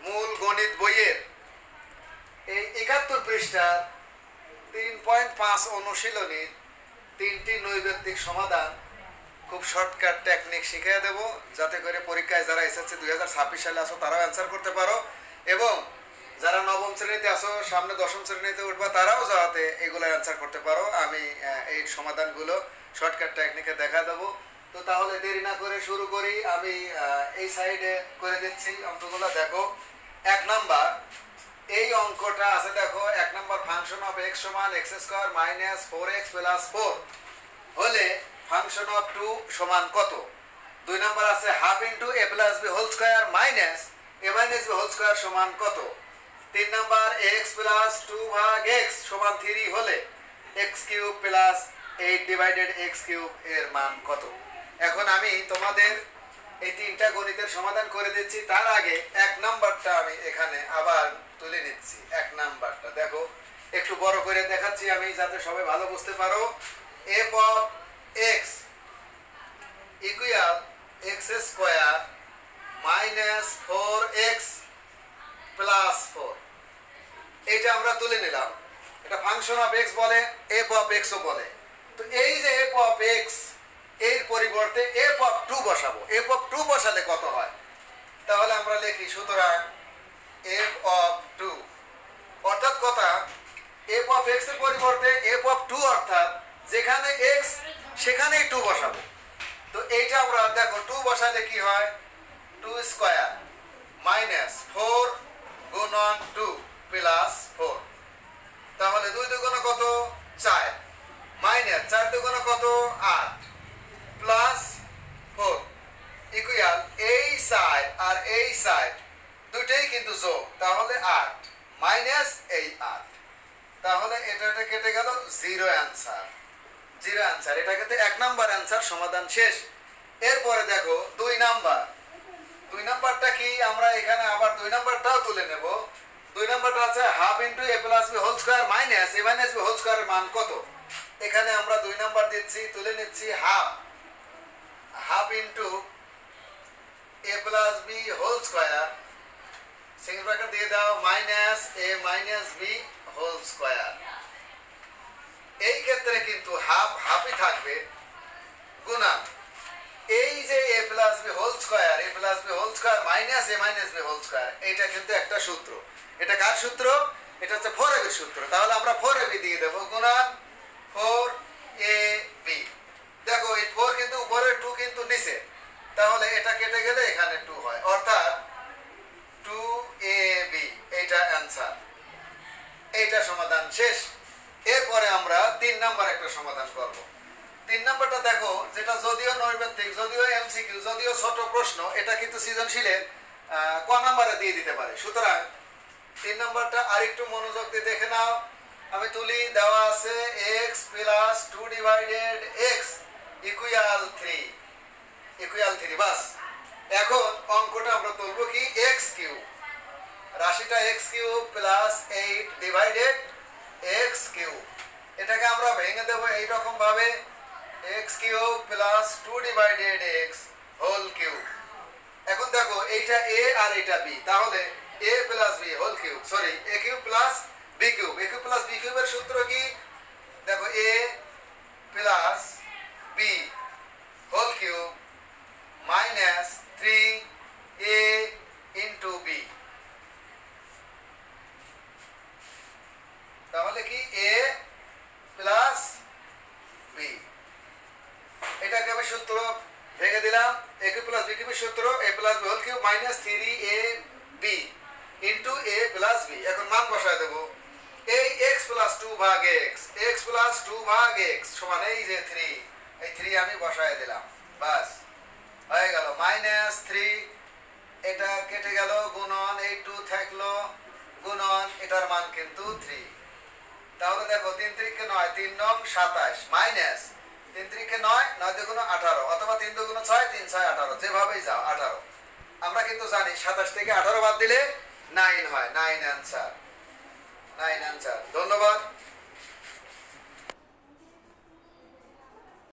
মূল গণিত বইয়ের এই ৭১ পৃষ্ঠার ৩.৫ অনুশীলনীর ৩টি নৈবেদ্যিক সমাধান খুব শর্টকাট টেকনিক শিখিয়ে দেব, যাতে করে পরীক্ষায় যারা এসএসসি ২০২৬ সালে আসো তারাও অ্যান্সার করতে পারো, এবং যারা নবম শ্রেণীতে আসো সামনে দশম শ্রেণীতে উঠবা তারাও যাতে এগুলো অ্যান্সার করতে পারো। আমি এই সমাধানগুলো শর্টকাট টেকনিকে দেখা দেবো। তো তাহলে দেরি না করে শুরু করি। আমি এই সাইডে করে দিচ্ছি অঙ্কগুলো। দেখো ১ নাম্বার এই অঙ্কটা আছে। দেখো ১ নাম্বার ফাংশন অফ এক্স সমান x square minus 4x plus 4 হলে ফাংশন অফ 2 সমান কত? ২ নাম্বার আছে half into a plus b whole square minus a minus b whole square সমান কত? ৩ নাম্বার এক্স প্লাস 2 ভাগ এক্স সমান ৩ হলে x cube plus 8 divided x cube এর মান কত? এখন আমি তোমাদের এই ৩টা গণিতের সমাধান করে দিচ্ছি। তার আগে ১ নাম্বারটা আমি এখানে আবার তুলে নিচ্ছি। ১ নাম্বারটা দেখো একটু বড় করে দেখাচ্ছি আমি, যাতে সবাই ভালো বুঝতে পারো। F of x equal x square minus 4x plus 4, এইটা আমরা তুলে নিলাম। এটা ফাংশন অফ এক্স বলে, এফ অফ এক্সও বলে। তো এই যে এফ অফ এক্স এর পরিবর্তে এফ অফ 2 বসাবো। এফ অফ 2 বসালে কত হয়? তাহলে আমরা লিখি, সুতরাং এফ অফ 2 অর্থাৎ কথা এফ অফ এক্স এর পরিবর্তে এফ অফ 2 অর্থাৎ যেখানে এক্স সেখানেই 2 বসাবো। তো এইটা আমরা দেখো 2 বসালে কি হয়? 2 স্কোয়ার মাইনাস 4 গুণন 2 প্লাস 4, তাহলে 2 দুগুণে কত? 4 মাইনাস 4 দুগুণে কত? 8 প্লাস 4 ইকুয়াল এই সাইড আর এই সাইড দুটেই কিন্তু যোগ, তাহলে 8 মাইনাস এই 8, তাহলে এটা কেটে গেল। 0 অ্যান্সার। 0 অ্যান্সার। এটা কিন্তু ১ নাম্বার অ্যান্সার সমাধান শেষ। এরপরে দেখো ২ নাম্বার। ২ নাম্বারটা কি? আমরা এখানে আবার ২ নাম্বারটাও তুলে নেব। ২ নাম্বারটা আছে half into a plus b whole square minus a minus b whole স্কোয়ারের মান কত? এখানে আমরা ২ নাম্বার দিচ্ছি, তুলে নিচ্ছি half into a plus b whole square single bracket দিয়ে দাও minus a minus b whole square. এই ক্ষেত্রে কিন্তু হাফই থাকবে গুণা এই যে a plus b whole square, a plus b whole square minus a minus b whole square, এইটা কিন্তু একটা সূত্র। এটা কার সূত্র? এটা হচ্ছে 4ab সূত্র। তাহলে আমরা 4ab দিয়ে দেবো গুণন 4ab। দেখো এই 4 কিন্তু উপরে, 2 কিন্তু নিচে, তাহলে এটা কেটে গেলে এখানে 2 হয়, অর্থাৎ 2ab। এইটা অ্যান্সার। এইটা সমাধান শেষ। এরপরে আমরা ৩ নাম্বার একটা সমাধান করব। ৩ নাম্বারটা দেখো, যেটা যদিও নৈবেদ্যিক, যদিও এমসিকিউ, যদিও ছোট প্রশ্ন, এটা কিন্তু সৃজনশীলের ক নাম্বারে দিয়ে দিতে পারে। সুতরাং ৩ নাম্বারটা আরেকটু মনোযোগ দিয়ে দেখে নাও। আমি তুলি, দেওয়া আছে x plus 2 divided x equal 3 বাস। এখন অঙ্কটা আমরা তুলবো কি? x কিউব, রাশিটা x cube plus 8 divided x cube. এটাকে আমরা ভেঙে দেবো এইরকম ভাবে, x cube plus 2 divided x whole cube. এখন দেখো এইটা a আর এটা b, তাহলে a plus b whole cube, sorry a cube plus b cube. a cube plus b কিউবের সূত্র কি? দেখো a plus b whole cube minus 3a into b, তাহলে কি a প্লাস b। এটাকে আমি সূত্র ভেঙে দিলাম। a কিউব প্লাস b কিউবের সূত্র a plus b whole cube minus 3ab into a plus b। এখন মান বসায় দেবো। এই x প্লাস 2 ভাগ x প্লাস 2 ভাগ x সমান এই যে 3, এই 3 আমি বসায় দিলাম, বাস হয়ে গেল মাইনাস 3। এটা কেটে গেল, গুণন এই 2 থাকলো, গুণন এটার মান কিন্তু 3। তাহলে দেখো 3 3 9, 3 9 27 মাইনাস 3 3 9, 9 2 18, অথবা 3 2 6, 3 6 18, যেভাবেই যাও 18। আমরা কিন্তু জানি 27 থেকে 18 বাদ দিলে 9 হয়। 9 অ্যান্সার। ধন্যবাদ।